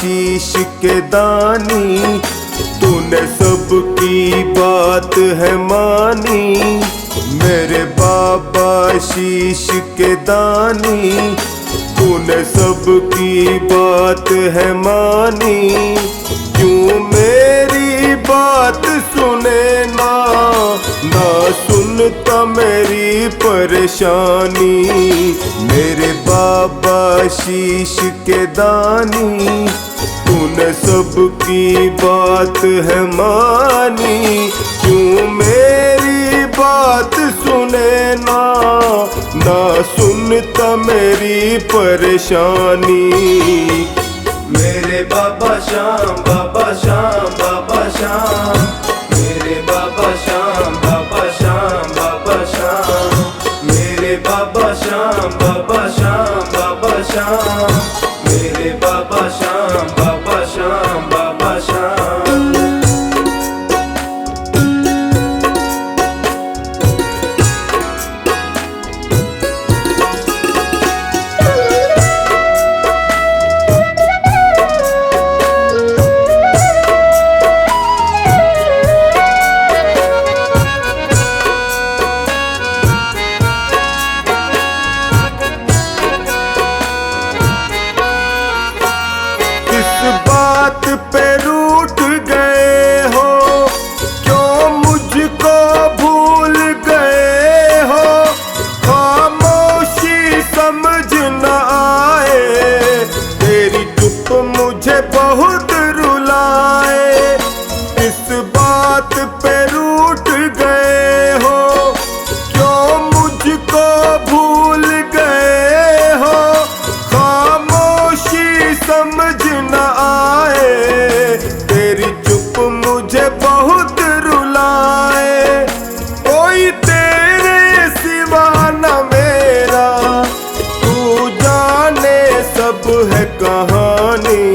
शीश के दानी, तूने सबकी बात है मानी। मेरे बाबा शीश के दानी, तूने सबकी बात है मानी। क्यों मेरी बात सुने ना, ना सुनता मेरी परेशानी। मेरे बाबा शीश के दानी, तूने सबकी बात है मानी। क्यों मेरी बात सुने ना, ना सुनता मेरी परेशानी। मेरे बाबा श्याम, बाबा श्याम, बाबा श्याम। मेरे बाबा श्याम, बाबा श्याम, बाबा श्याम। मेरे बाबा श्याम, बाबा श्याम, बाबा श्याम। मेरे बाबा श्याम, बाबा श्याम, बाबा श्याम। बात पे रूठ गए हो, क्यों मुझको भूल गए हो। खामोशी समझ न आए, तेरी चुप मुझे बहुत रुलाए। इस बात पे रूठ गए हो, क्यों मुझको भूल गए हो। खामोशी समझ न आए, तेरी चुप मुझे बहुत रुलाए। कोई तेरे सिवा न मेरा, तू जाने सब है कहानी।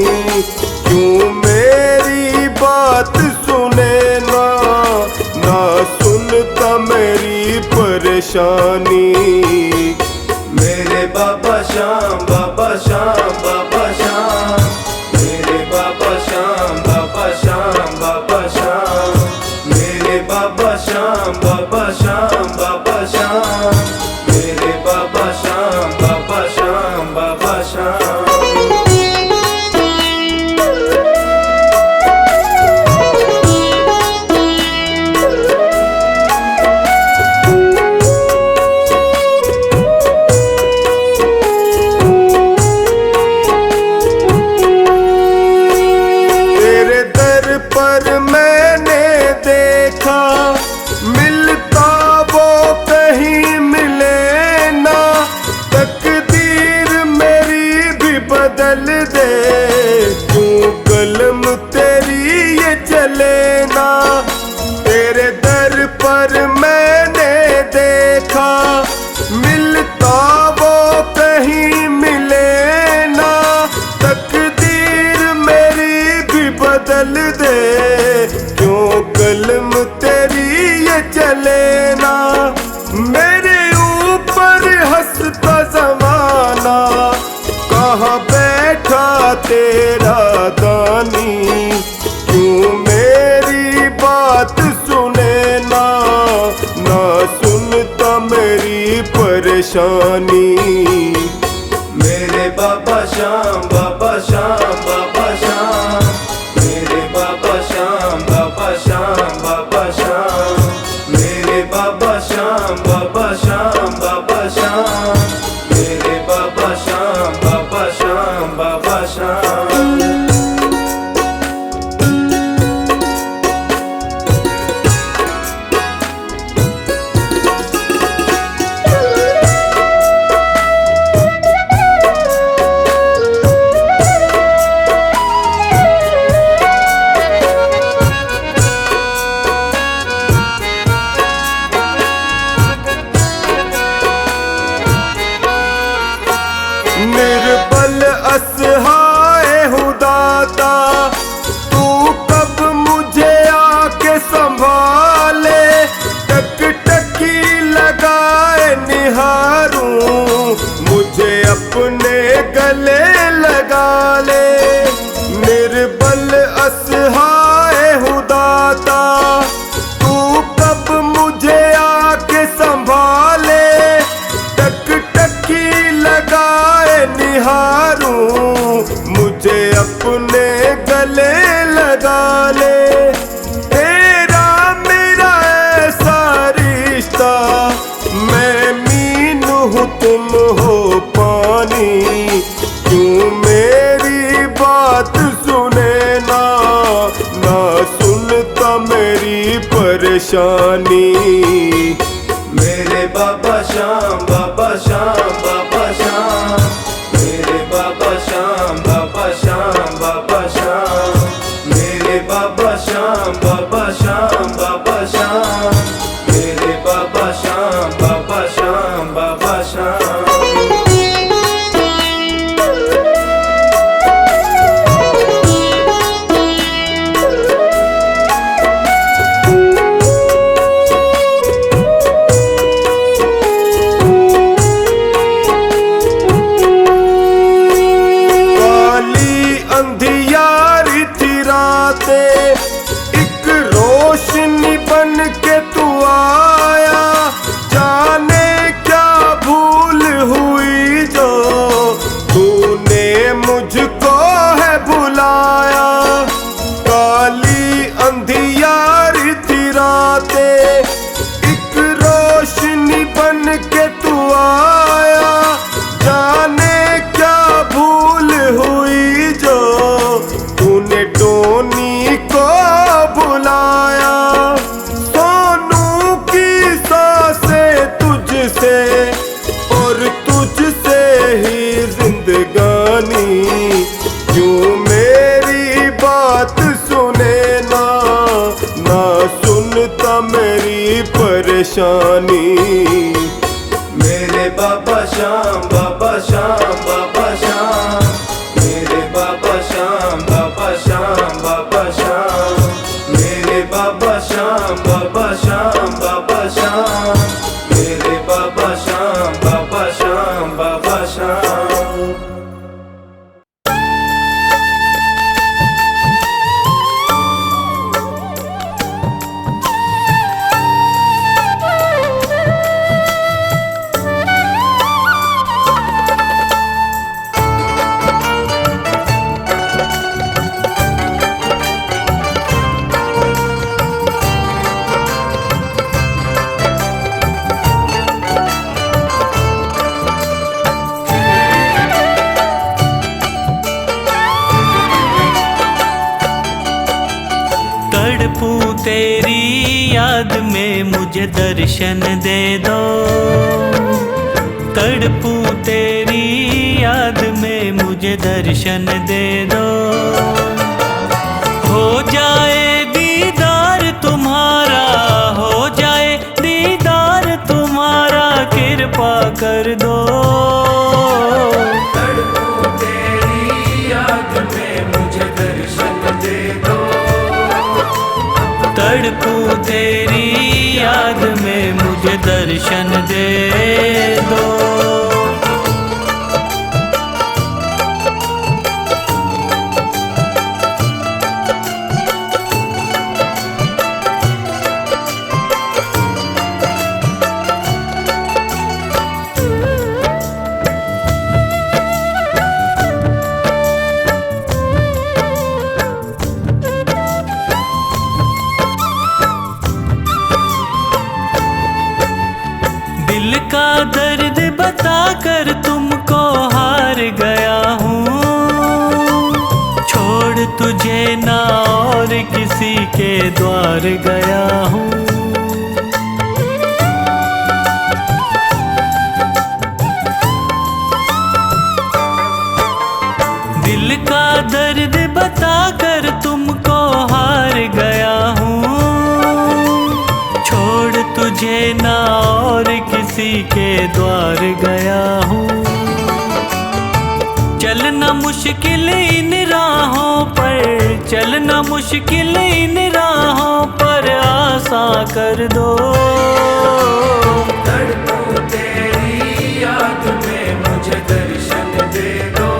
क्यों मेरी बात सुने ना, ना सुनता मेरी परेशानी। मेरे बाबा श्याम, बाबा श्याम, बाबा श्याम। मेरे बाबा श्याम, बाबा श्याम, बाबा श्याम। मेरे बाबा श्याम, बाबा श्याम, बाबा श्याम। मेरे बाबा श्याम, बाबा श्याम, बाबा श्याम। पर मैंने देखा, मिलता वो कहीं मिले ना। तकदीर मेरी भी बदल दे, क्यों कलम तेरी ये चले ना। तेरे दर पर मैंने देखा, मिलता वो कहीं मिले ना। तकदीर मेरी भी बदल दे, क्यों कलम तेरी ये चले ना। मेरे ऊपर हंसता ज़माना, कहाँ बैठा तेरा दानी। क्यों मेरी बात सुने ना, ना सुनता मेरी परेशानी। मेरे बाबा श्याम, बाबा श्याम, बाबा श्याम। मेरे बाबा श्याम, बाबा श्याम, बाबा श्याम। मेरे बाबा श्याम, बाबा श्याम, बाबा श्याम। मेरे बाबा श्याम, बाबा श्याम, बाबा श्याम। मैं मीन हूँ तुम हो पानी, क्यों मेरी बात सुने ना, ना सुनता मेरी परेशानी। मेरे बाबा श्याम, बाबा श्याम, बाबा श्याम, मेरे बाबा श्याम, बाबा श्याम, बाबा श्याम, मेरे बाबा श्याम, बाबा श्याम, बाबा श्याम, मेरे बाबा श्याम, बाबा श्याम, बाबा श्याम। अंधियारी थी रातें, एक रोशनी बन के तू आया, जाने क्या भूल हुई जो तूने मुझको है भुलाया। काली अंधियारी थी रातें, एक रोशनी बन के तू आया, जाने क्या भूल हुई जो तूने टोनी को बुलाया। सोनू की सांसें तुझसे और तुझसे ही जिंदगानी, क्यों मेरी बात सुने ना, ना सुनता मेरी परेशानी। मेरे बाबा श्याम, बाबा श्याम, बाबा श्याम, मेरे बाबा श्याम, बाबा श्याम, बाबा श्याम, मेरे बाबा श्याम, बाबा श्याम, बाबा श्याम, मेरे बाबा श्याम, बाबा श्याम, बाबा श्याम। तड़पूं तेरी याद में मुझे दर्शन दे दो, तड़पूं तेरी याद में मुझे दर्शन दे दो। हो जाए दीदार तुम्हारा, हो जाए दीदार तुम्हारा, कृपा कर दो। तड़पूं तेरी याद में मुझे दर्शन दे दो, तड़पूं तेरी याद में मुझे दर्शन दे दो। दिल का दर्द बताकर तुमको हार गया हूँ, छोड़ तुझे ना और किसी के द्वार गया हूँ। दिल का दर्द बताकर तुमको हार गया हूँ, छोड़ तुझे ना और किसी के द्वार गया हूँ। चलना मुश्किल इन राहों पर, चलना मुश्किल इन राहों पर, आसा कर दो। तड़पूं तेरी याद में मुझे दर्शन दे दो,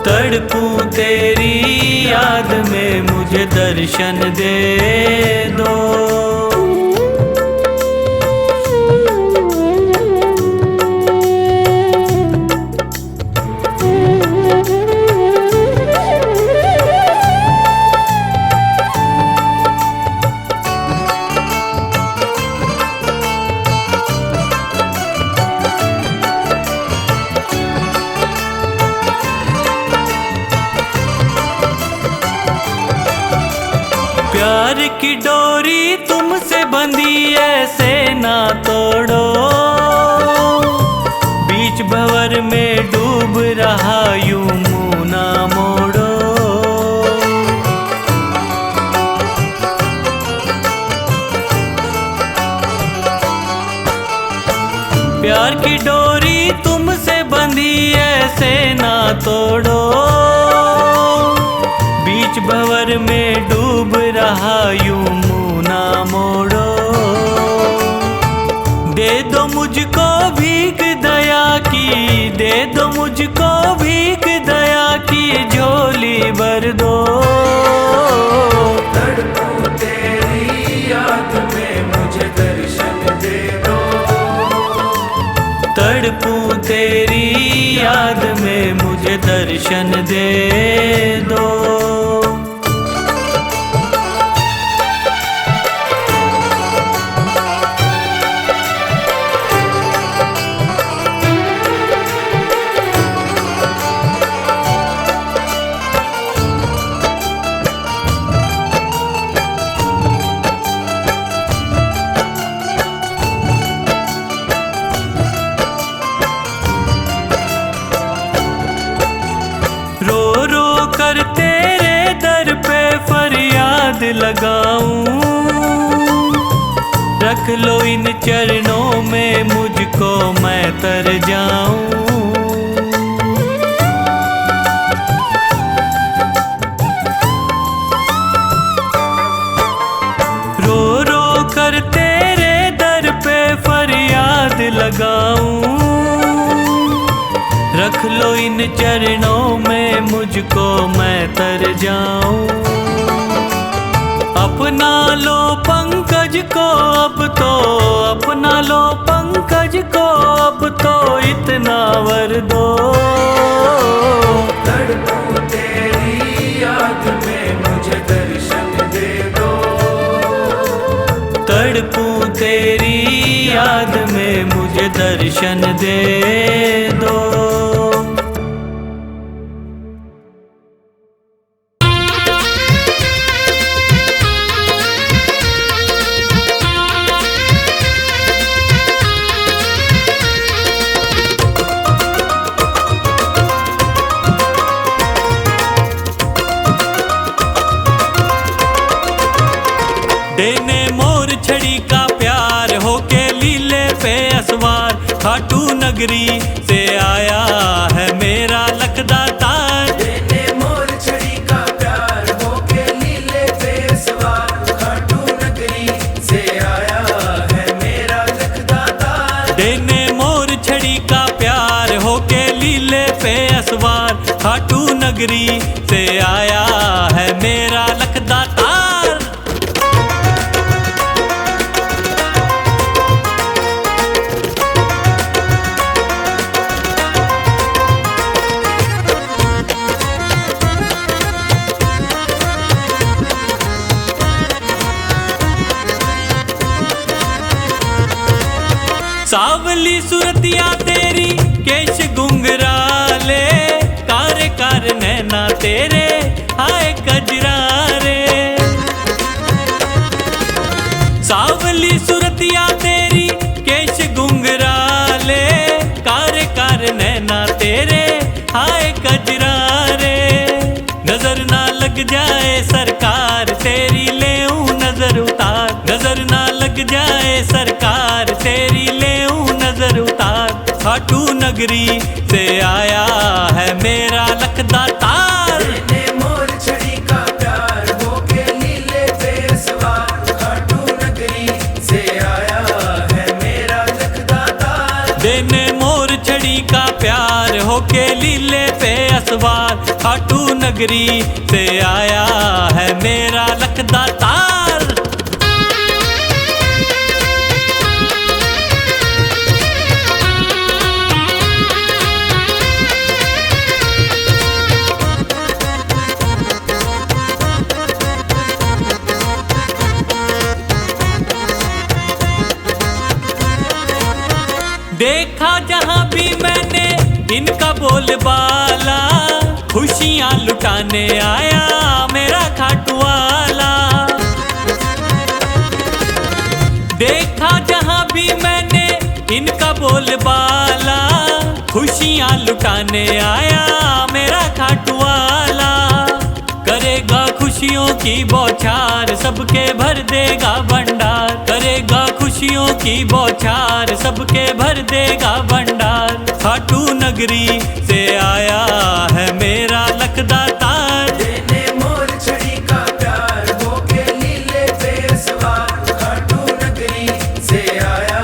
तड़पूं तेरी याद में मुझे दर्शन दे दो। प्यार की डोरी तुमसे बंधी ऐसे ना तोड़ो, बीच भंवर में डूब रहा यूं मुंह ना मोड़ो। प्यार की डोरी तुमसे बंधी ऐसे ना तोड़ो, बीच भंवर में डूब रहा यूं मुंह ना मोड़ो। दे दो मुझको भीख दया की, दे दो मुझको भीख दया की झोली भर दो। तड़पूं तेरी याद में मुझे दर्शन दे दो, तड़पूं तेरी याद में मुझे दर्शन दे दो। तेरे दर पे फरियाद लगाऊं, रख लो इन चरणों में मुझको मैं तर जाऊं। रो रो कर तेरे दर पे फरियाद लगाऊं, रख लो इन चरणों में मुझको मैं तर जाऊं। अपना लो पंकज को अब तो, अपना लो पंकज को अब तो इतना वर दो। तड़पूं तेरी याद में मुझे दर्शन दे दो, तड़पूं तेरी याद में मुझे दर्शन दे दो। देने मोर छड़ी का प्यार होके लीले पे असवार, खाटू नगरी से आया है मेरा लखदातार। देने मोर छड़ी का प्यार होके लीले पे सवार, खाटू नगरी से आया है मेरा लखदातार। देने मोर छड़ी का प्यार होके लीले पे असवार, खाटू नगरी से आया है मेरा लखदातार। सावली सुरतिया तेरी केश गुंगराले, कार कार नैना तेरे हाय कजरारे। सावली सुरतिया तेरी केश गुंगराले, कार कार नैना तेरे हाय कजरारे। नजर ना लग जाए सरकार तेरी लेऊं नजर उतार, नजर ना लग जाए सरकार तेरी लेऊं नजर उतार। खाटू नगरी से आया है मेरा लखदातार। देने मोर छड़ी का प्यार होके लीले पे सवार, खाटू नगरी से आया है मेरा लखदातार। देने मोर छड़ी का प्यार होके लीले पे असवार, खाटू नगरी से आया है मेरा लखदातार। देखा जहां भी मैंने इनका बोलबाला, खुशियां लुटाने आया मेरा खाटू वाला। देखा जहाँ भी मैंने इनका बोलबाला, खुशियाँ लुटाने आया मेरा खाटू वाला। करेगा खुशियों की बौछार, सबके भर देगा भंडार। करेगा खुशियों की बौछार, सबके भर देगा भंडार। खाटू नगरी से आया है मेरा लखदातार। देने मोर छड़ी का प्यार होके लीले पे सवार। खाटू नगरी से आया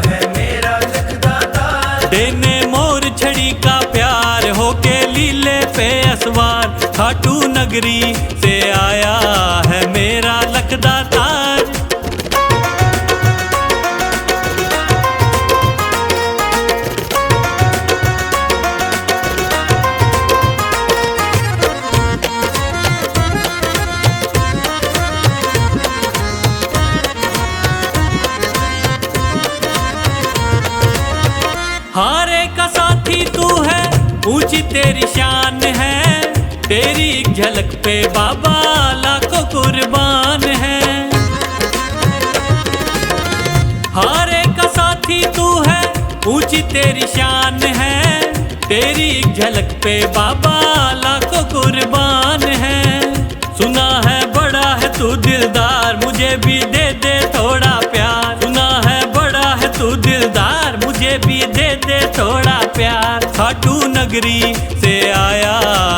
है मेरा लखदातार। देने मोर छड़ी का प्यार होके लीले पे असवार। खाटू नगरी से आया है मेरा लखदातार। हारे का साथी तू है, ऊंची तेरी शान है। तेरी एक झलक पे बाबा लाखों कुर्बान है। हारे का साथी तू है, ऊंची तेरी शान है। तेरी एक झलक पे बाबा लाखों कुर्बान है। सुना है बड़ा है तू दिलदार, मुझे भी दे दे थोड़ा प्यार। सुना है बड़ा है तू दिलदार, मुझे भी दे दे थोड़ा प्यार। खाटू नगरी से आया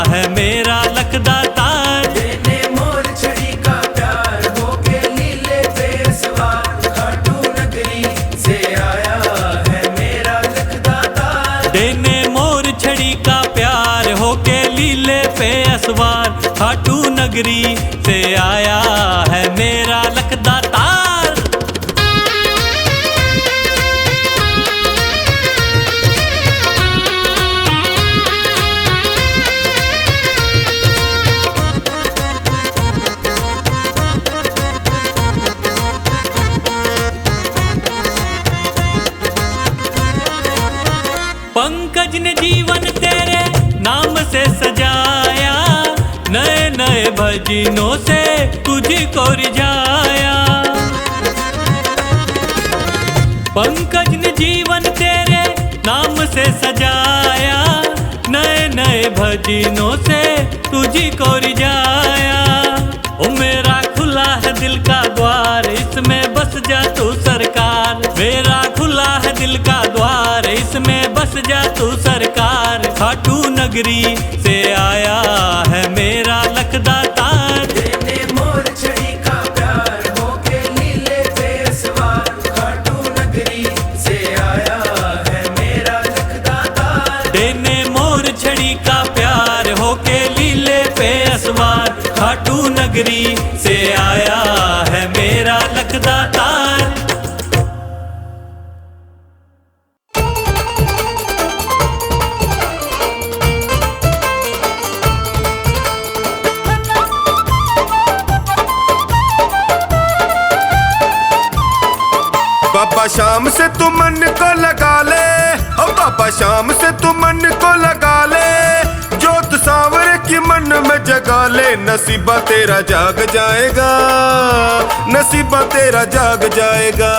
है मेरा लखदातार। देने मोर छड़ी का प्यार होके लीले पे सवार। खाटू नगरी से आया है मेरा लखदातार। देने मोर छड़ी का प्यार होके लीले पे असवार। खाटू नगरी से आया है मेरा लखदातार। पंकज ने जीवन तेरे नाम से सजाया। नए नए भजनों से तुझको रिझाया। पंकज ने जीवन तेरे नाम से सजाया। नए नए भजनों से तुझको रिझाया। ओ मेरा खुला है दिल का द्वार, इसमें बस जा तू सरकार। मेरा खुला है दिल का द्वार, इसमें बस जा तू सरकार। खाटू नगरी से आया है मेरा लखदातार। देने मोर छड़ी का प्यार होके लीले पे सवार। खाटू नगरी से आया है मेरा लखदातार। देने मोर छड़ी का प्यार होके लीले पे असवार। खाटू नगरी से आया है मेरा लखदातार। बाबा शाम से तू मन को लगा ले, ओ बाबा शाम से तू मन को लगा ले। जोत सांवरे की मन में जगा ले। नसीबा तेरा जाग जाएगा, नसीबा तेरा जाग जाएगा।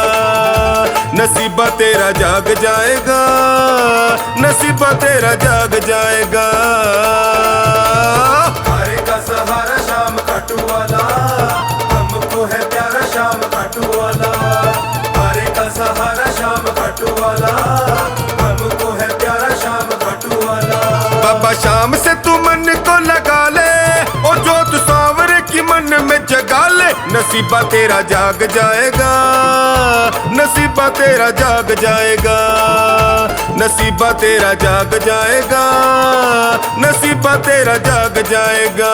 नसीबा तेरा जाग जाएगा, नसीबा तेरा जाग जाएगा। हारे का सहारा शाम खाटू वाला, हमको है प्यारा शाम खाटू वाला। हारे का सहारा शाम खाटू वाला, हमको है प्यारा शाम खाटू वाला। बाबा शाम से तू मन को लगा ले, ओ जोत सांवरे की मन में जगा ले। नसीबा तेरा जाग जाएगा, नसीबा तेरा जाग जाएगा। नसीबा तेरा जाग जाएगा, नसीबा तेरा जाग जाएगा।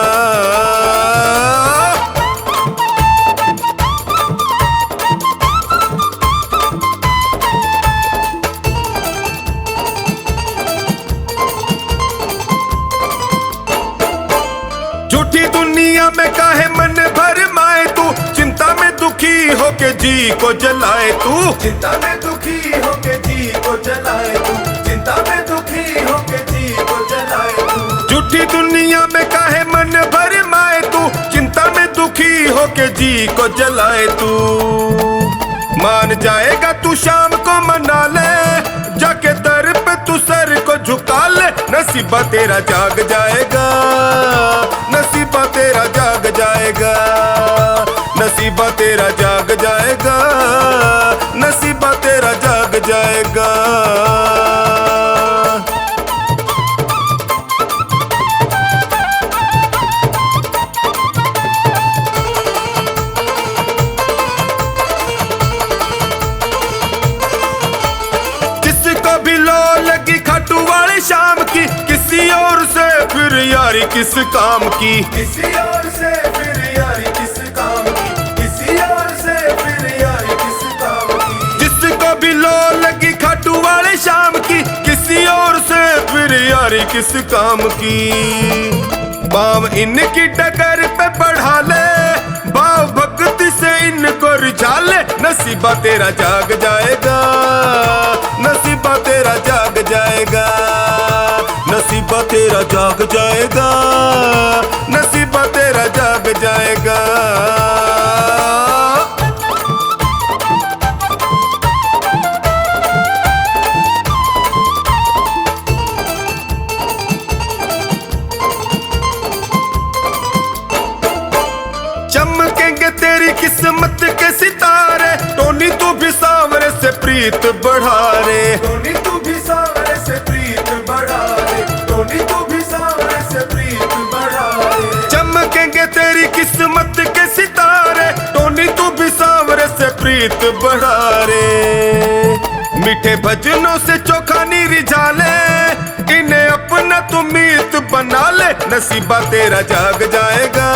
झूठी दुनिया में काहे मन भर माए तू, चिंता में दुखी होके जी को जलाए तू। चिंता में दुखी होके जी को जलाए तू। चिंता में दुखी होके जी को जलाए तू। झूठी दुनिया में काहे मन भर माए तू, चिंता में दुखी होके जी को जलाए तू। मान जाएगा तू शाम को मना ले, जाके दर पे तू सर को झुका ले। नसीबा तेरा जाग जाएगा, नसीबा तेरा जाग जाएगा, नसीबा तेरा जाग जाएगा, नसीबा तेरा जाग जाएगा। जिसको भी लो लगी खाटू वाली शाम की, किसी और से फिर यारी किस काम की, किसी और से फिर यारी किस काम की, किसी और से फिर यारी किस काम की। जिसको भी लो लगी खाटू वाली शाम की, किसी और से फिर यारी किस काम की। बाम इनकी डगर पे बढ़ा ले, भाव भक्ति से इनको रिझा ले। नसीबा तेरा जाग जाएगा, नसीबा तेरा जाग जाएगा, नसीबा तेरा जाग जाएगा, नसीबा तेरा जाग जाएगा। चमकेंगे तेरी किस्मत के सितारे, टोनी तू भी सांवरे से प्रीत बढ़ा रे। टोनी तू भी सांवरे से प्रीत बढ़ा रे, टोनी तू भी सांवरे से प्रीत बढ़ा रे। चमकेंगे तेरी किस्मत के सितारे, टोनी तू भी सांवरे से प्रीत बढ़ा रे। मीठे भजनों से चोखा नी रिझा ले, इन्हें अपना तू मीत बना ले। नसीबा तेरा जाग जाएगा,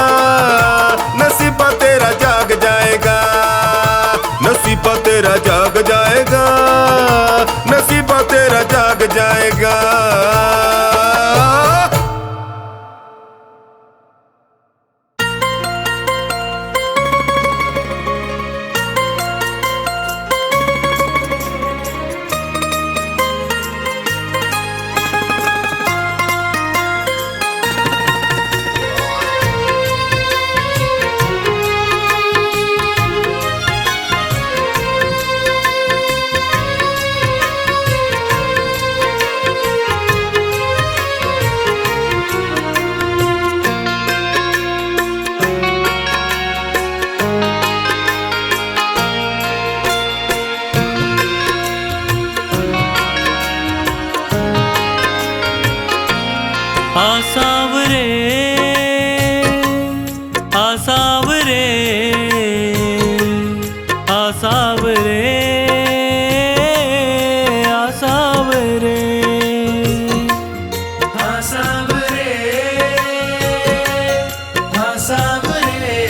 नसीबा तेरा जाग जाएगा, नसीबा तेरा जाग जाएगा, नसीबा तेरा जाग जाएगा। आसावरे आसावरे आसावरे आसावरे आसावरे आसावरे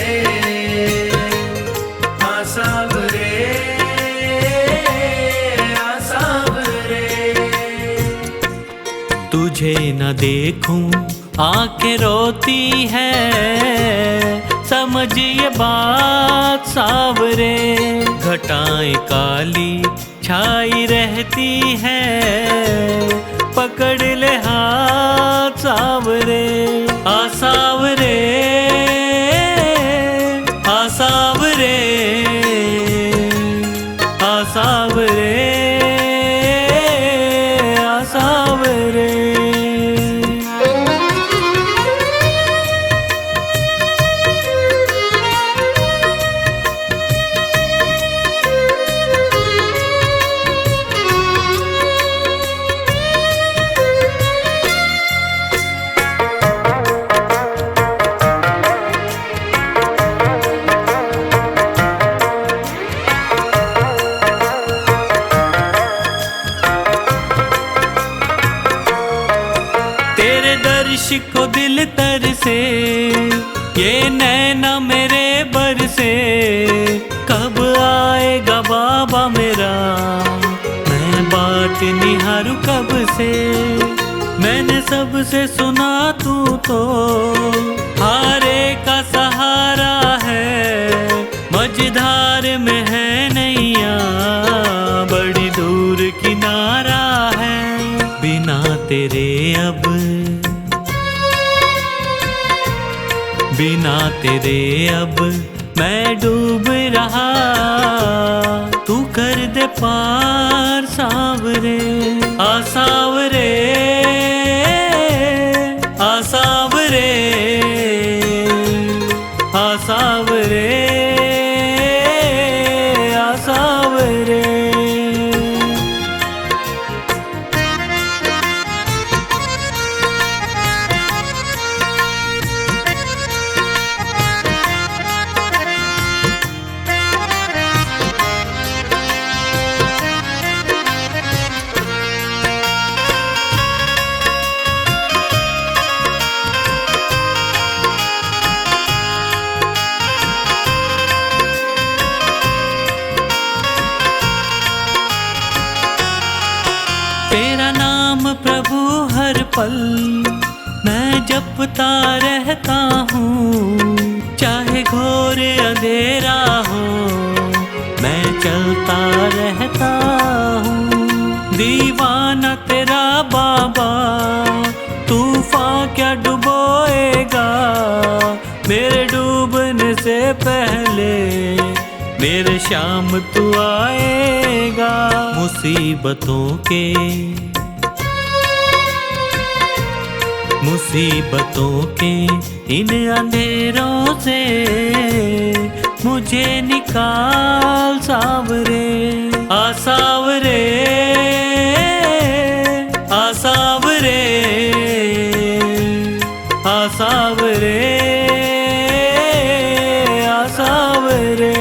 आसावरे आसावरे। तुझे न देखूं आंखें रोती है, समझ ये बात सावरे। घटाएं काली छाई रहती है, पकड़ ले हाथ सावरे। आसावरे आसावरे आसावरे आसावरे। तेरे दर्श को दिल तर से, ये नैना मेरे बर से। कब आएगा बाबा मेरा, मैं बात निहारूं कब से। मैंने सबसे सुना तू तो हारे का सहारा है। मझधार में है नैया, बड़ी दूर किनारा है। बिना तेरे अब, बिना तेरे अब मैं डूब रहा। तू कर दे पार सावरे। आ सावरे, आ सावरे, आ सावरे, आ सावरे। तेरा नाम प्रभु हर पल मैं जपता रहता हूँ, चाहे घोर अंधेरा हो मैं चलता रहता हूँ। दीवाना तेरा बाबा, तूफान क्या डुबोएगा मेरे डूबने से पहले, मेरे शाम तू आएगा। मुसीबतों के इन अंधेरों से मुझे निकाल सावरे। आ सावरे, आ सावरे, आ सावरे, आ सावरे।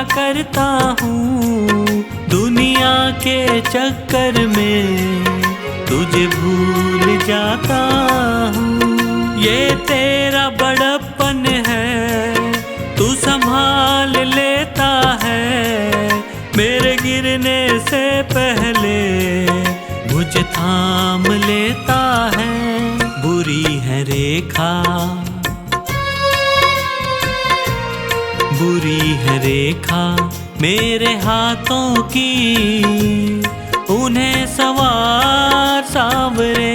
करता हूँ दुनिया के चक्कर में तुझे भूल जाता हूँ। ये तेरा बड़प्पन है, तू संभाल लेता है मेरे गिरने से पहले मुझे थाम लेता है। बुरी है रेखा, बुरी है रेखा मेरे हाथों की, उन्हें सवार सावरे।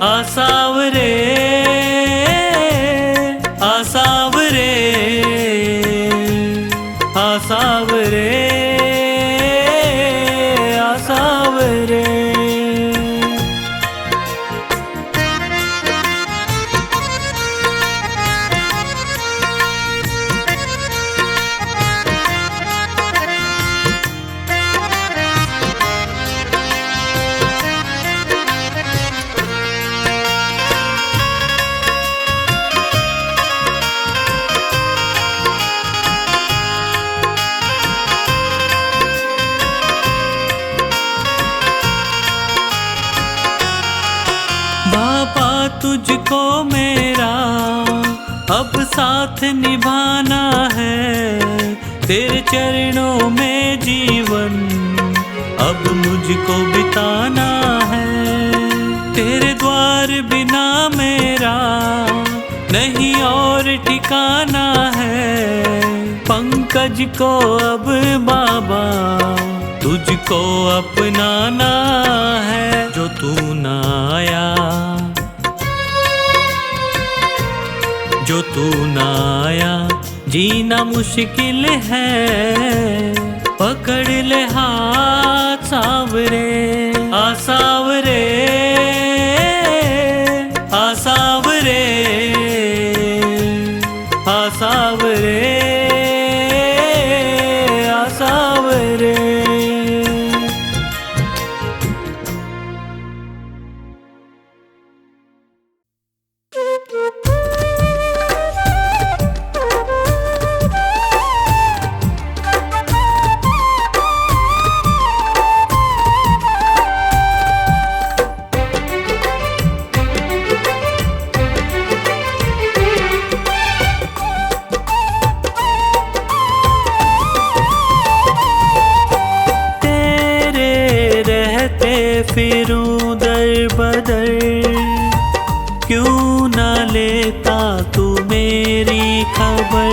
आ सावरे, आ सावरे, आ सावरे, आ सावरे। बाबा तुझको मेरा अब साथ निभाना है, तेरे चरणों में जीवन अब मुझको बिताना है। तेरे द्वार बिना मेरा नहीं और ठिकाना है। पंकज को अब बाबा तुझको अपनाना है। जो तू ना आया, जो तू ना आया जीना मुश्किल है। पकड़ ले हाथ सावरे, आ सावरे, आ सावरे, आ सावरे, आ सावरे। फिरूं दर बदर, क्यों ना लेता तू मेरी खबर।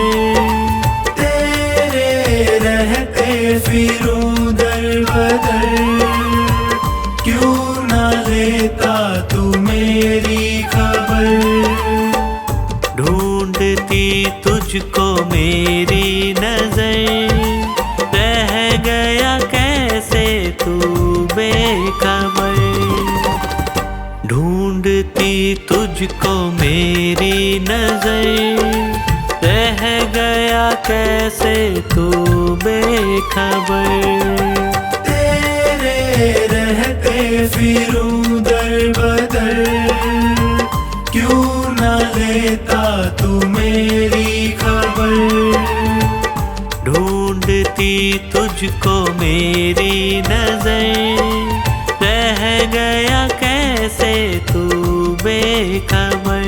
तेरे रहते फिरूं दर बदर, क्यों ना लेता तू मेरी खबर। ढूंढती तुझको मेरी नजर, रह गया कैसे तू बेखबर। ढूंढती तुझको मेरी नजर, रह गया कैसे तू बेखबर। तेरे रहते फिरूं दर बदर, क्यों ना लेता तू मेरी खबर। ढूंढती तुझको मेरी नजर, रह गया कैसे तू बेखबर।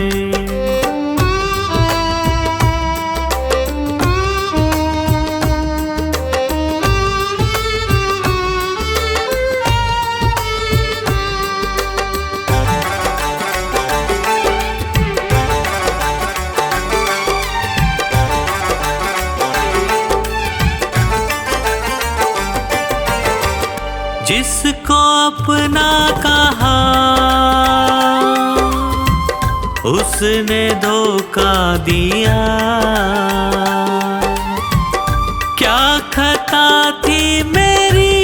जिसको अपना कहा उसने धोखा दिया, क्या खता थी मेरी,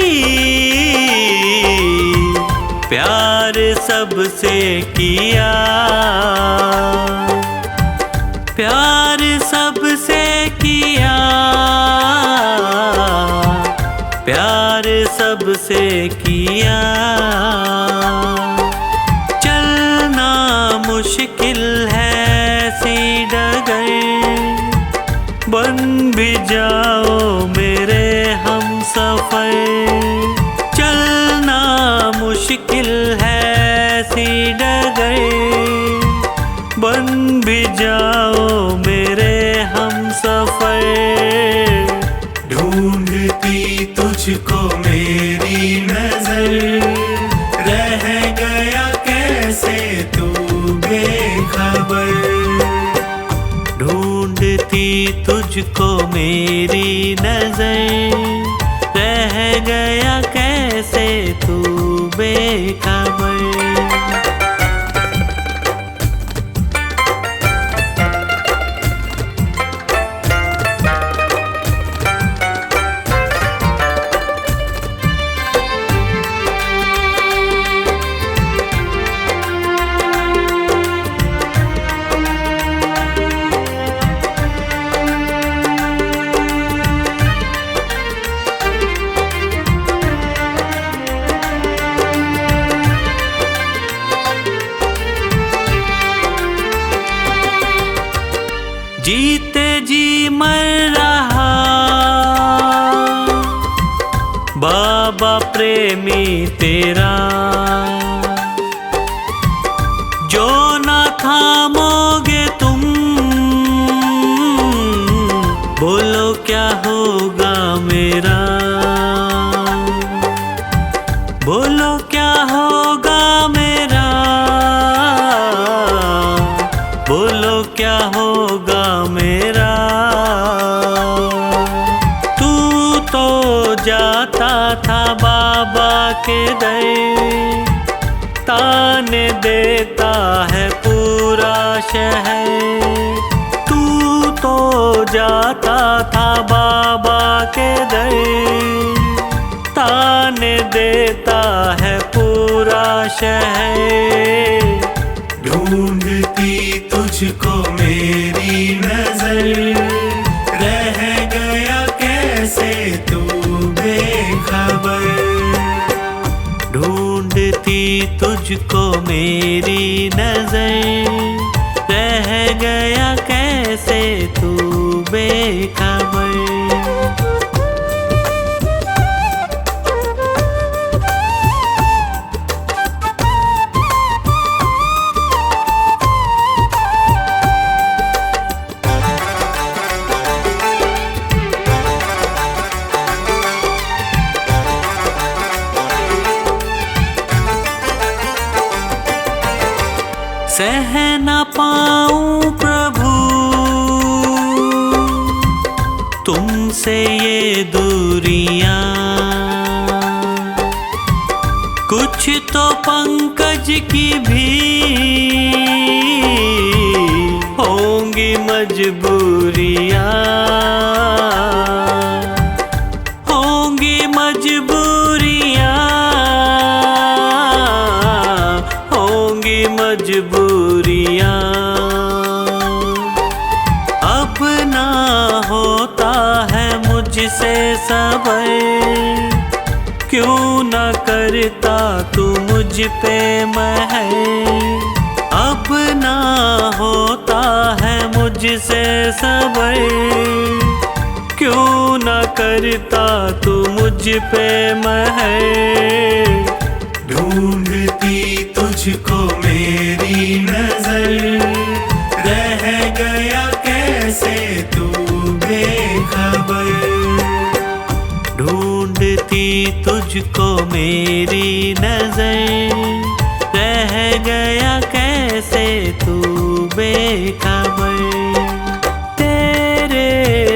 प्यार सबसे किया। प्यार सबसे किया, प्यार सबसे किया। चलना मुश्किल है सी डगर, बन भी जाओ मेरे हम सफर। चलना मुश्किल है सी डगर, बन भी जाओ मेरे हम सफर। ढूंढती तुझको मेरी नजर, रह गया कैसे तू बेखबर। ढूंढती तुझको मेरी नजर, रह गया कैसे तू बेखबर। जीते जी मर रहा बाबा प्रेमी तेरा, जो ना थामोगे तुम, बोलो क्या होगा मेरा। बोलो क्या होगा मेरा, बोलो क्या होगा मेरा। तू तो जाता था बाबा के दर, ताने देता है पूरा शहर। तू तो जाता था बाबा के दर, ताने देता है पूरा शहर। ढूंढती तुझको मेरी नजर, रह गया कैसे तू बेखबर। ढूंढती तुझको मेरी नजर, रह गया कैसे तू बेखबर। तुमसे ये दूरियां, कुछ तो पंकज की भी होंगी मजबूरियां, होंगी मजबूरियां, होंगी मजबूरियां। अब ना होता है मुझसे सबर, क्यों न करता तू मुझ पे महर। अब ना होता है मुझसे सबर, क्यों न करता तू मुझ पे महर। ढूंढती तुझको मेरी नजर, रह गया कैसे तू बेखबर। ढूंढती तुझको मेरी नजर, रह गया कैसे तू बेखबर। तेरे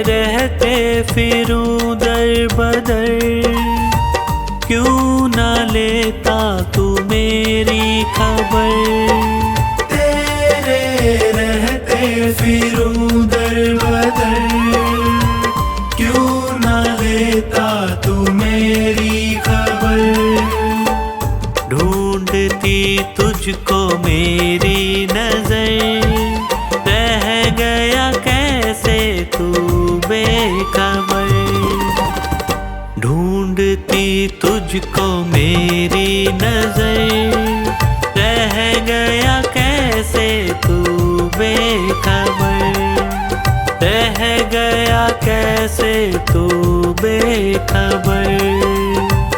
रहते फिरूं दर बदर, क्यों न लेता तू मेरी खबर। तेरे रहते फिरूं दर बदर, क्यों न लेता तू मेरी खबर। ढूंढती तुझको मेरी नजर, रह गया कैसे तू बेखबर। ढूंढती तुझको मेरी नजर, रह गया कैसे तू बेखबर। रह गया कैसे तू बेखबर,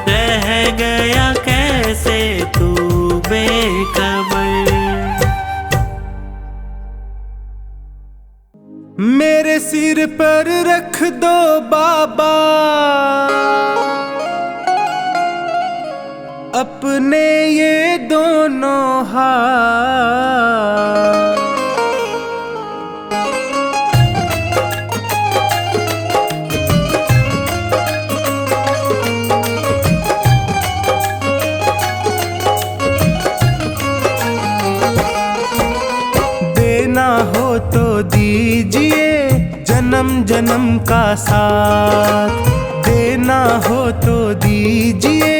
रह गया कैसे तू बेखबर। मेरे सिर पर रख दो बाबा अपने ये दोनों हाथ। देना हो तो दीजिए जन्म जन्म का साथ। देना हो तो दीजिए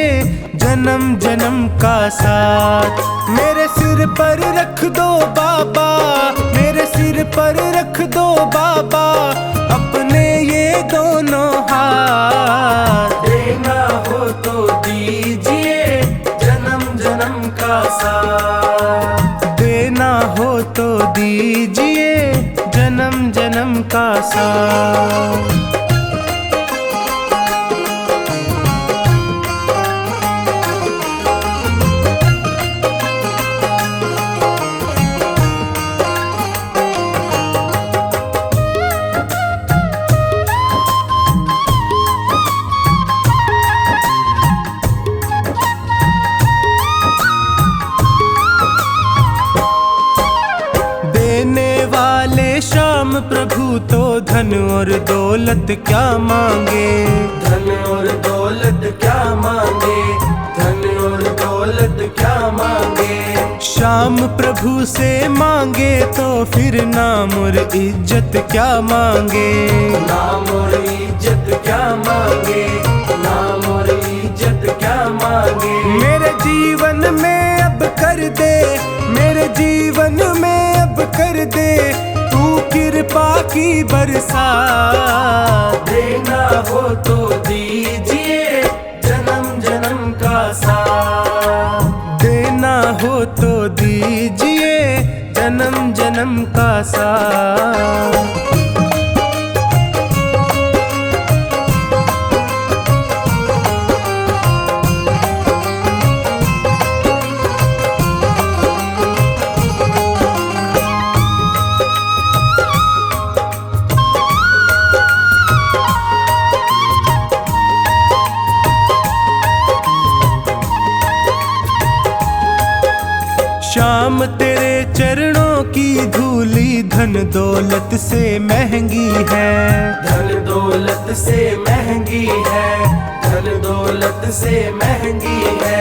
जन्म जन्म का साथ। मेरे सिर पर रख दो बाबा, मेरे सिर पर रख दो बाबा अपने ये दोनों हाथ। देना हो तो दीजिए जन्म जन्म का साथ। देना हो तो दीजिए जन्म जन्म का साथ। प्रभु तो धन और दौलत क्या मांगे। धन और दौलत क्या मांगे। धन और दौलत क्या मांगे। श्याम प्रभु से मांगे तो फिर नाम और इज्जत क्या मांगे। नाम और इज्जत क्या मांगे। नाम और इज्जत क्या मांगे। मेरे जीवन में अब कर दे, मेरे जीवन में अब कर दे कृपा की बरसात। देना हो तो दीजिए जन्म जन्म का साथ। देना हो तो दीजिए जन्म जन्म का साथ। श्याम तेरे चरणों की धूली धन दौलत से महंगी है। धन दौलत दौलत से महंगी है, धन दौलत से महंगी है।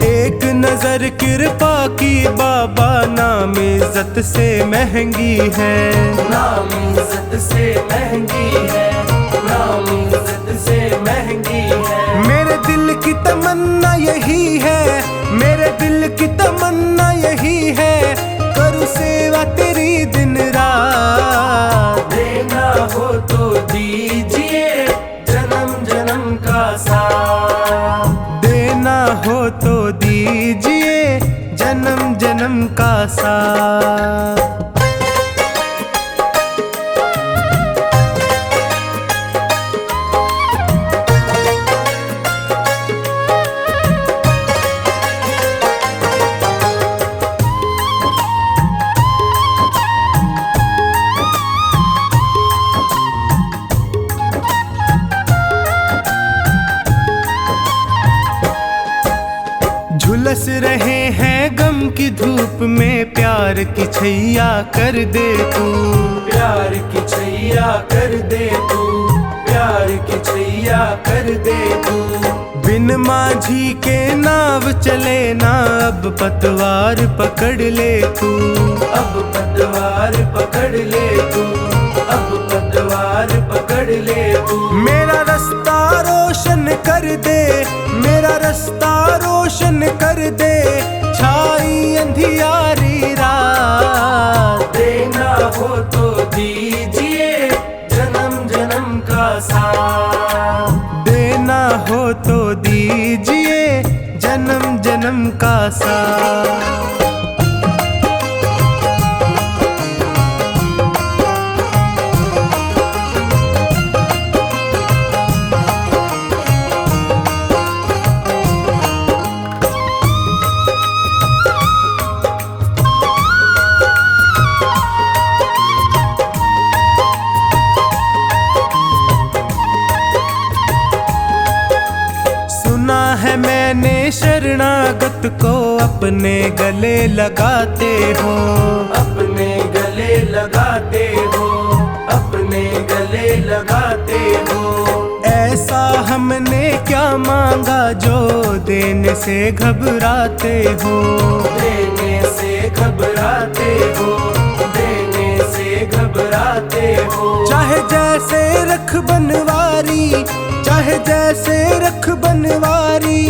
एक नजर कृपा की बाबा नाम इज्जत से महंगी है, नाम इज्जत से महंगी है, नाम इज्जत से महंगी है। मेरे दिल की तमन्ना यही है, मेरे दिल की तमन्ना यही है, करूँ सेवा तेरी दिन रात। देना हो तो दीजिए जन्म जन्म का साथ, देना हो तो दीजिए जन्म जन्म का साथ। झुलस रहे हैं गम की धूप में, प्यार की छैया कर दे तू, प्यार की छैया कर दे तू, प्यार की छैया कर दे तू। बिन माझी के नाव चले ना, अब पतवार पकड़ ले तू, अब पतवार पकड़ ले तू, अब पतवार पकड़ ले तू। मेरा रास्ता रोशन कर दे, मेरा रास्ता रोशन कर दे, छाई अंधियारी रात। देना हो तो दीजिए जन्म जन्म का साथ, देना हो तो दीजिए जन्म जन्म का साथ। सुना है मैंने शरणागत को अपने गले लगाते हो, अपने गले लगाते हो, अपने गले लगाते हो। ऐसा हमने क्या मांगा जो देने से घबराते हो, देने से घबराते हो, देने से घबराते हो। चाहे जैसे रख बनवारी, चाहे जैसे रख बनवारी,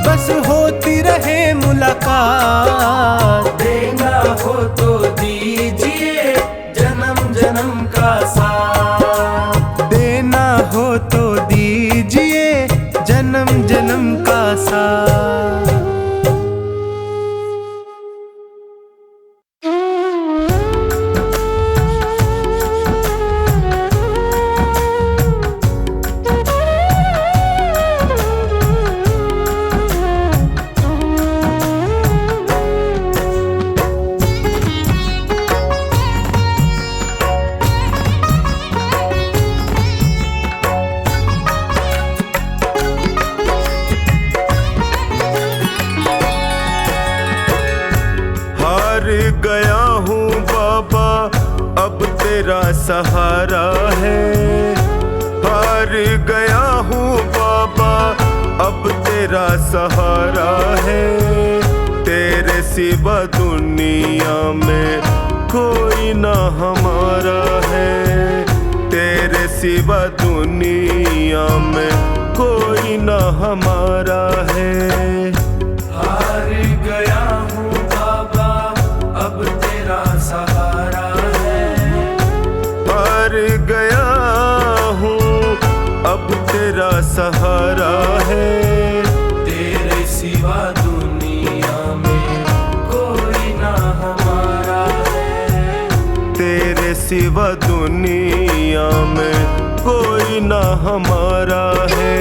बस होती रहे मुलाकात। देना हो तो दीजिए जन्म जन्म का साथ, देना हो तो दीजिए जन्म जन्म का साथ। गया हूँ बाबा अब तेरा सहारा है, हार गया हूँ बाबा अब तेरा सहारा है। तेरे सिवा दुनिया में कोई ना हमारा है, तेरे सिवा दुनिया में कोई ना हमारा है। हार गया हूँ बाबा अब तेरा सहारा है, हार गया हूँ अब तेरा सहारा है। तेरे सिवा दुनिया में कोई ना हमारा है, तेरे सिवा दुनिया में कोई ना हमारा है।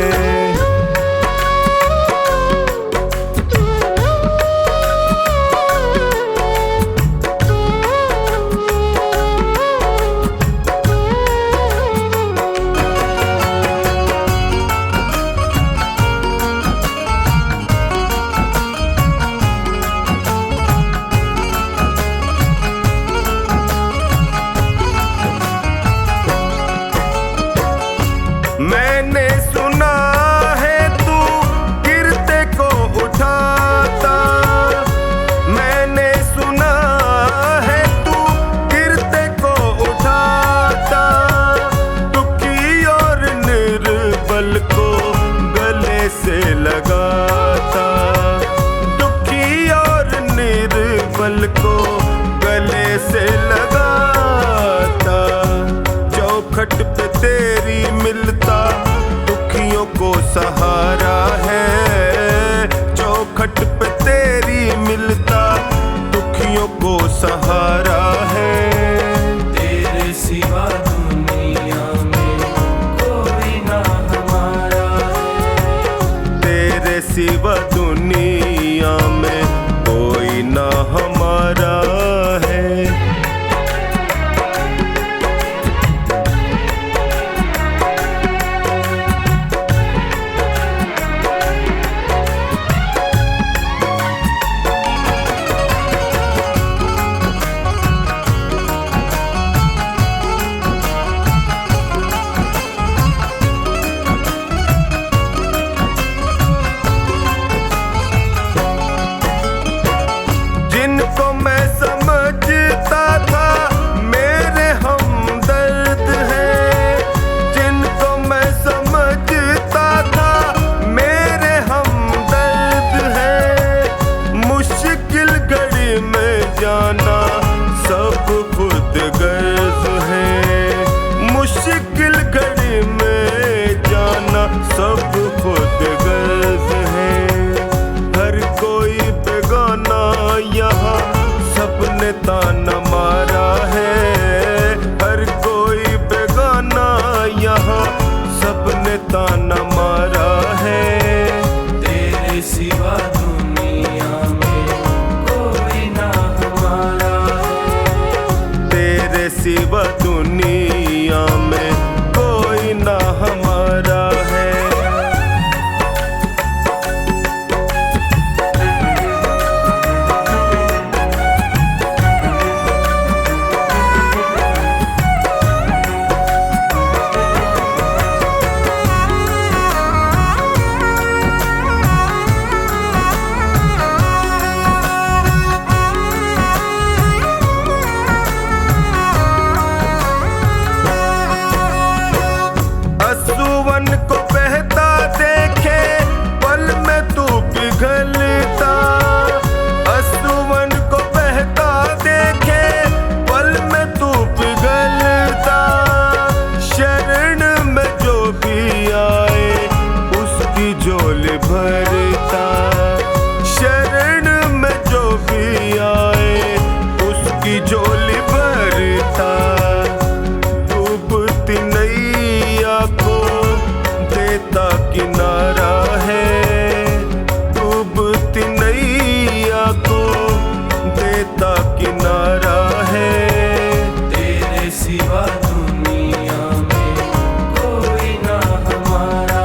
मैंने सुना है तू गिरते को उठाता, मैंने सुना है तू गिरते को उठाता, दुखी और निर्बल को गले से लगाता, दुखी और निर्बल को गले से लगाता। चौखट पे तेरी मिलता दुखियों को सहारा है, चौखट पे तेरी मिलता दुखियों को सहारा है। तेरे सिवा दुनिया में कोई ना हमारा, तेरे सिवा दुनिया में कोई ना हमारा है। जिनको मैं समझता था मेरे हमदर्द हैं, जिनको मैं समझता था मेरे हमदर्द हैं, मुश्किल घड़ी में जाना सब खुद गर्ज है, मुश्किल घड़ी में जाना सब खुद गर्ज है। हर कोई बेगाना यहाँ सबने ताना मारा है, हर कोई बेगाना यहाँ सबने ताना मारा है। तेरे सिवा दुनिया में कोई ना हमारा, तेरे सिवा दुनिया में कोई ना हमारा है। असुवन को बहता देखे पल में तू पिघलता, असुवन को बहता देखे पल में तू पिघलता, शरण में जो भी आए उसकी झोली भरता, शरण में जो भी आए उसकी झोली भरता। डूबती नैया को देता किनारा है, डूबती नैया को देता किनारा है। तेरे सिवा दुनिया में कोई ना हमारा,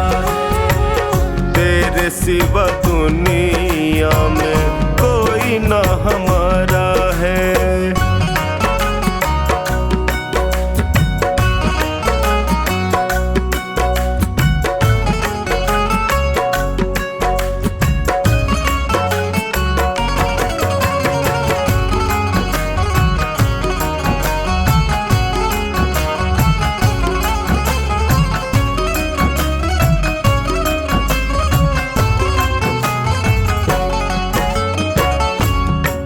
तेरे सिवा दुनिया में कोई ना हमारा है।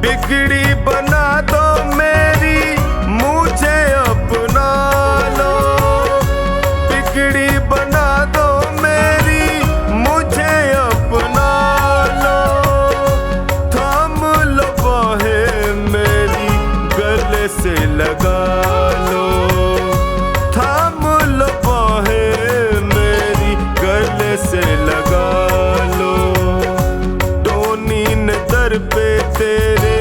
बिगड़ी बना दो मेरी मुझे अपना लो, बिगड़ी बना दो मेरी मुझे अपना लो, थाम लो बाहें मेरी गले से लगा लो, थाम लो बाहें मेरी गले से लगा लो। टोनी ने दर पे तेरे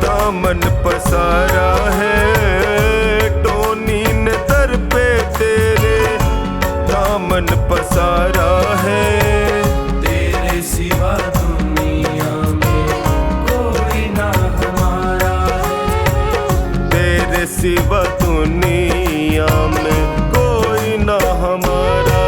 दामन पसारा है, टोनी ने दर पे तेरे दामन पसारा है। तेरे सिवा दुनिया में कोई ना हमारा, तेरे सिवा दुनिया में कोई ना हमारा।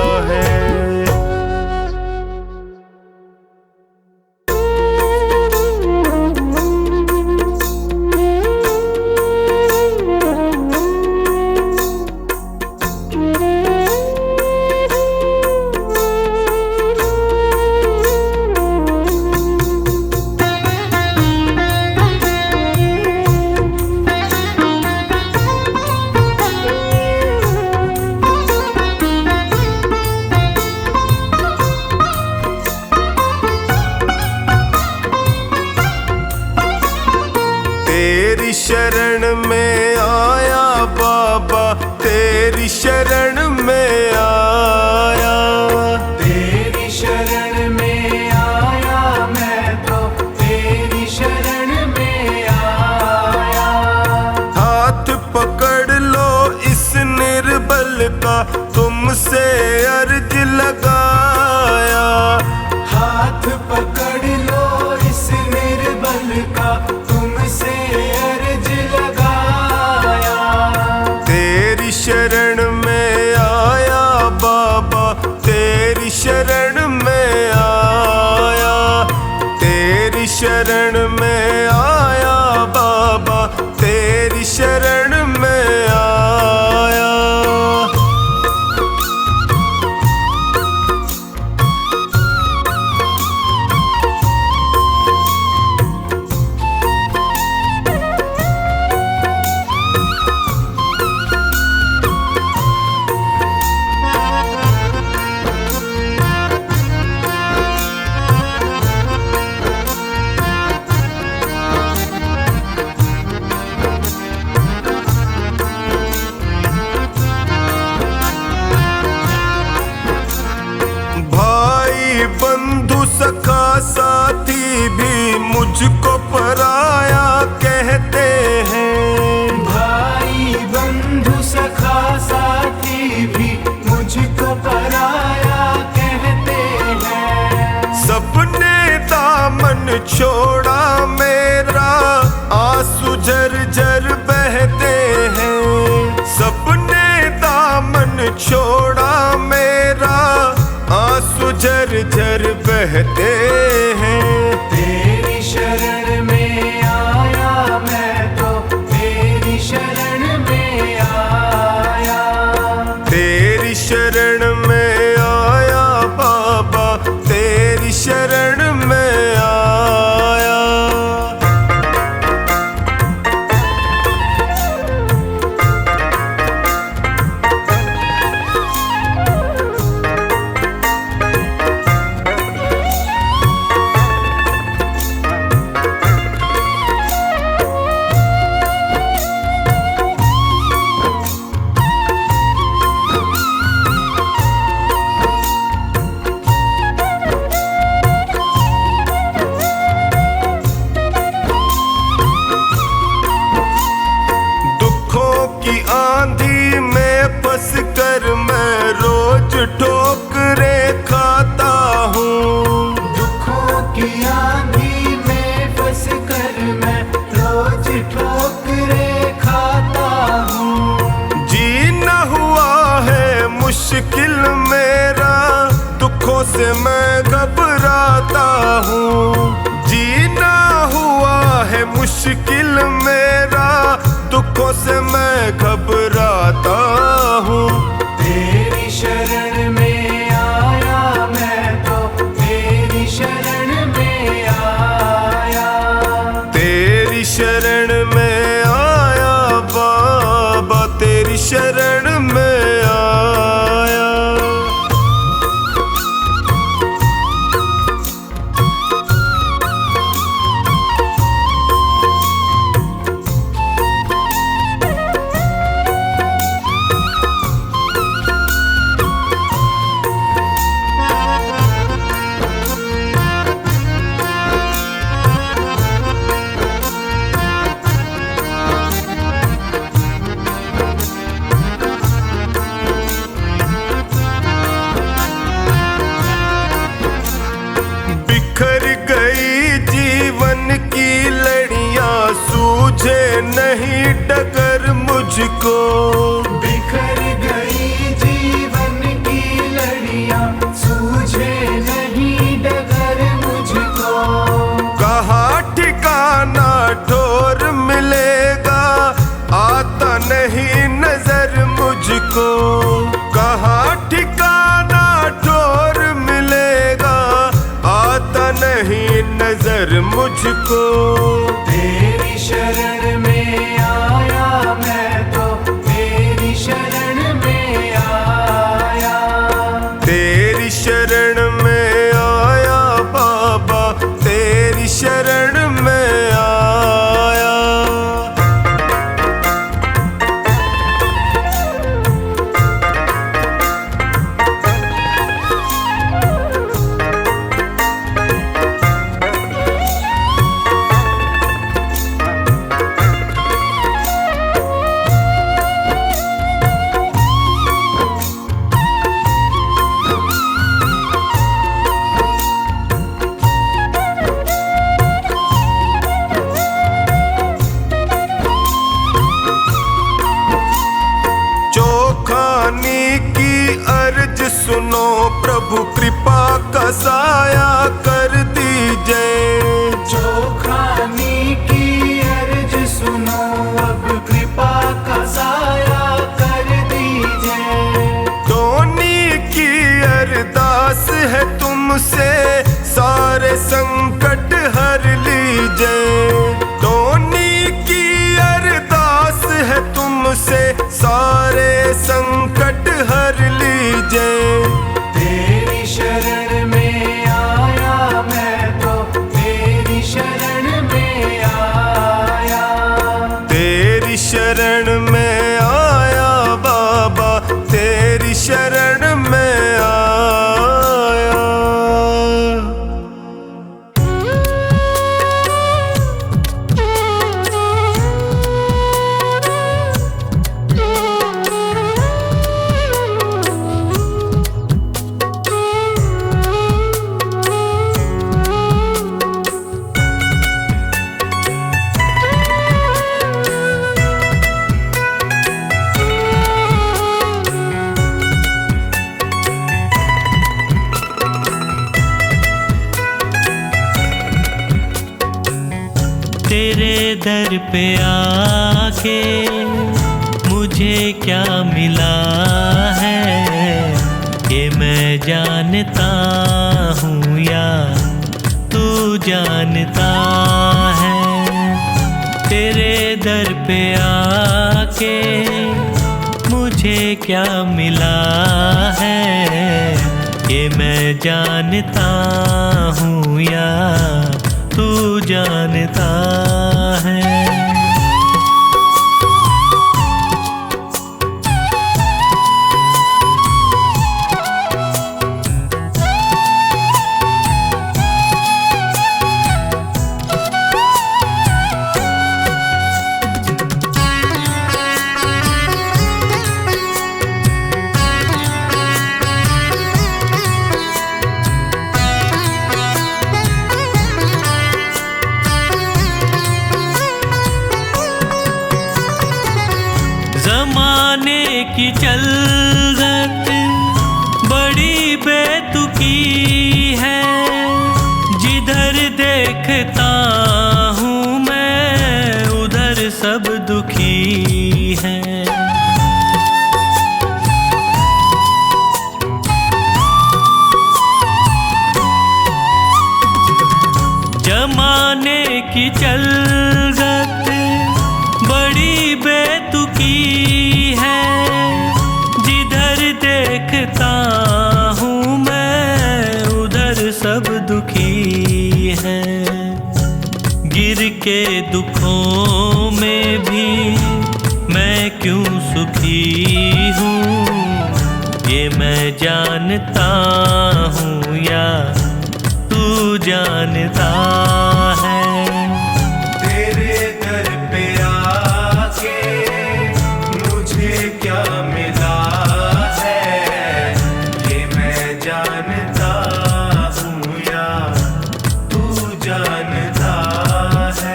तुमसे अर्ज लगाया। हाथ पकड़ लो इस निर्बल का, तुमसे अर्ज लगाया। तेरी शरण में आया बाबा, तेरी शरण में आया, तेरी शरण में आया बाबा, तेरी शरण में आया। बंधु सखा साथी भी मुझको पराया कहते हैं। भाई बंधु सखा साथी भी मुझको पराया कहते हैं। सबने दामन छोड़ा मेरा, आंसू झरझर बहते हैं। सबने दामन छोड़ा मेरा, आंसू झरझर बहते हैं। तेरी शरण में आया मैं तो, तेरी शरण में आया। तेरी शरण में आया बाबा, तेरी शरण में आया। की आंधी में फंस कर मैं रोज ठोकरे खाता हूँ। दुखों की आंधी में फंस कर मैं रोज ठोकरे खाता हूँ। जीना हुआ है मुश्किल मेरा, दुखों से मैं घबराता हूँ। जीना हुआ है मुश्किल मेरा, दुखों से मैं घबराता हूँ। तेरी शरण में आया मैं तो, तेरी शरण में आया। तेरी शरण में आया बाबा, तेरी शरण में आया। बिखर गई जीवन की लड़ियां, सूझे नहीं डगर मुझको। बिखर गई जीवन की लड़ियां, सूझे नहीं डगर मुझको। कहाँ ठिकाना ठोर मिलेगा, आता नहीं नजर मुझको। कहाँ ठिकाना ठोर मिलेगा, आता नहीं नजर मुझको। तेरी शरण में आया मैं तो, तेरी शरण में आया। तेरी शरण में आया बाबा, तेरी शरण में आया। सुनो प्रभु कृपा का साया कर दीजिए। जोखानी की अर्ज सुनो अब कृपा का साया कर दीजिए। धोनी की अरदास है तुमसे सारे संकट हर लीजिए। धोनी की अरदास है तुमसे सारे संकट हर लीजिए। तेरी शरण में आया मैं तो तेरी शरण में आया। तेरी शरण में आया बाबा तेरी शरण में आया। तेरे दर पे आके मुझे क्या मिला है ये मैं जानता हूँ या तू जानता है। तेरे दर पे आके मुझे क्या मिला है ये मैं जानता हूँ या तू जानता है। जमाने की चलत बड़ी बेतुकी है। जिधर देखता हूँ मैं उधर सब दुखी है। जमाने की चलत बड़ी बेतुकी है। जिधर देखता हूँ मैं उधर सब दुखी है। गिर के दुखों में भी मैं क्यों सुखी हूँ ये मैं जानता हूँ या तू जानता है। तेरे दर पे आके मुझे क्या मिला है ये मैं जानता हूँ या तू जानता है।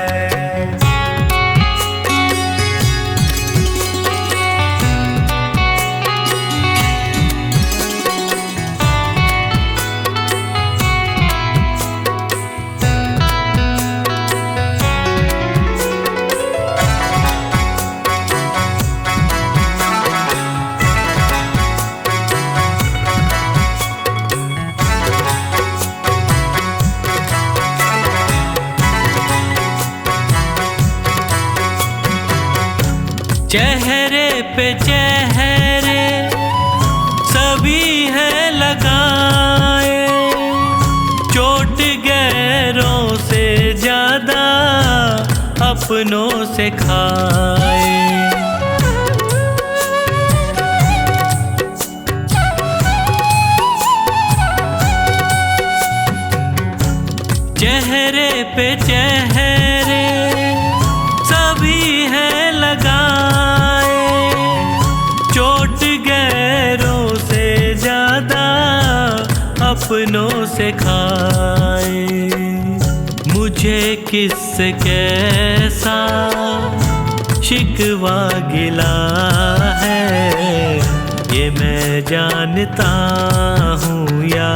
चेहरे पे चेहरे सभी है लगाए। चोट गैरों से ज्यादा अपनों से खाए। चेहरे पे चेहरे सभी है लगाए। चोट गैरों से ज्यादा अपनों से खाए। मुझे किससे कैसा शिकवा गिला है ये मैं जानता हूँ या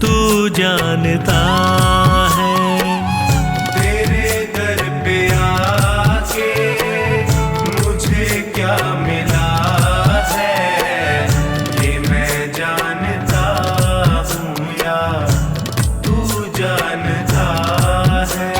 तू जानता है। तेरे दर पे आके मुझे क्या मिला है, ये मैं जानता हूँ या तू जानता है।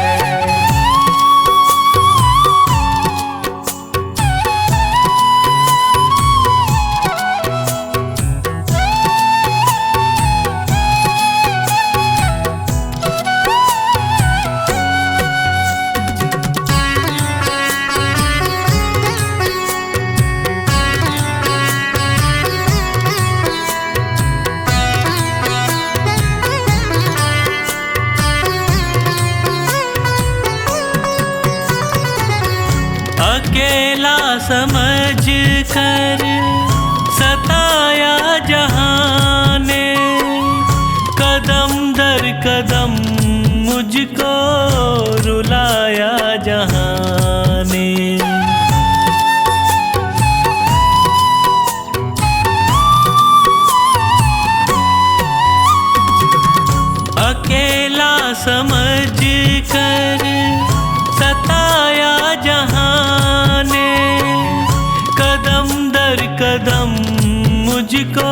अकेला समझ कर सताया जहां ने, कदम दर कदम मुझको रुलाया जहां ने। अकेला समझ कर सताया जहां ने, कदम दर कदम मुझको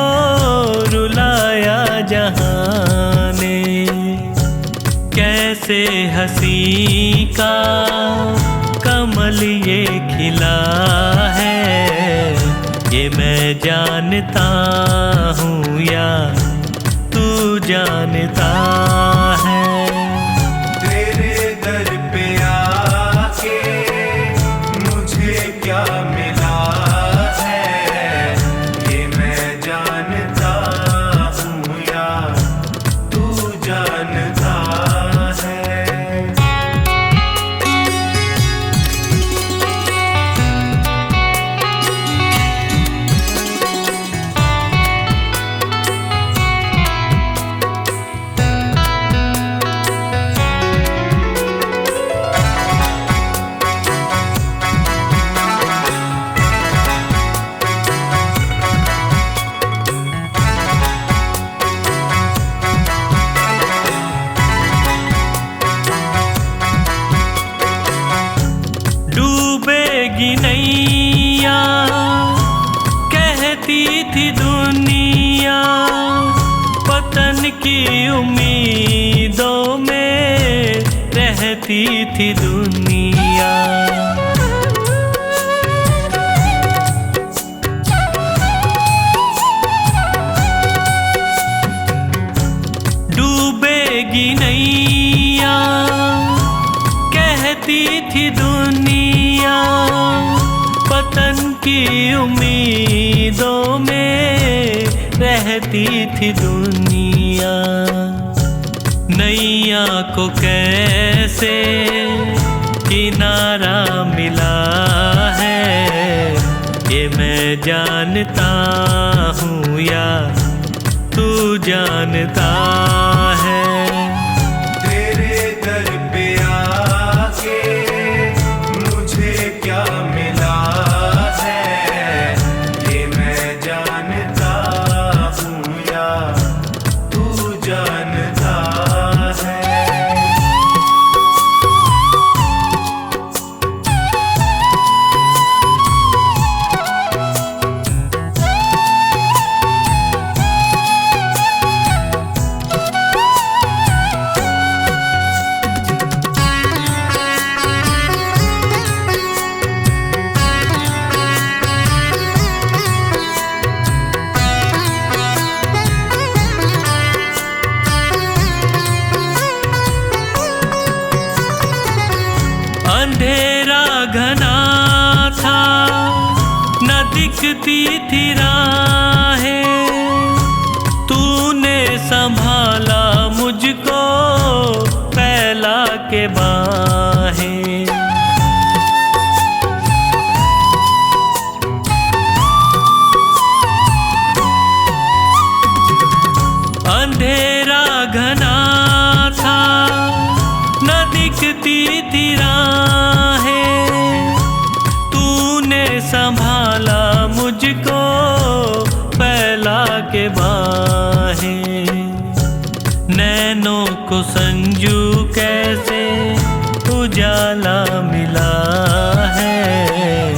रुलाया जहां ने। कैसे हंसी का कमल ये खिला है, ये मैं जानता हूँ या तू जानता है। तेरे दर पे आके मुझे क्या मिला है, ये मैं जानता हूँ या तू जानता है। डूबेगी नैया कहती थी दुनिया, पतन की उम्मीदों में रहती थी दुनिया। डूबेगी नैया कहती थी दुनिया, पतन की उम्मीदों में रहती थी दुनिया। नैया को कैसे किनारा मिला है, ये मैं जानता हूँ या तू जानता है। तेरे दर पे आके मुझे क्या मिला है, ये मैं जानता हूँ या तू जानता है। अंधेरा घना था न दिखती थी राहें, तूने संभाला मुझको फैला के बाहें। अंधेरा घना था न दिखती थी राहें, तूने संभाला मुझको फैला के बाहें। राहें, नैनों को संजू कैसे उजाला मिला है,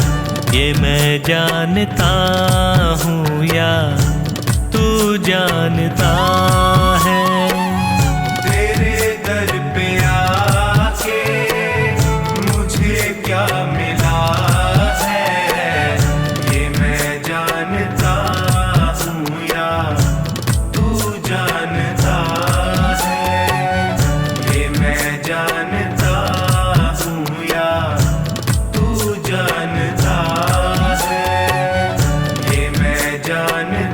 ये मैं जानता हूँ या तू जानता है। तेरे दर पे आके मुझे क्या मिला है, ये मैं जानता हूँ या तू जानता है, ये मैं जानता हूँ या तू जानता है, ये मैं जानता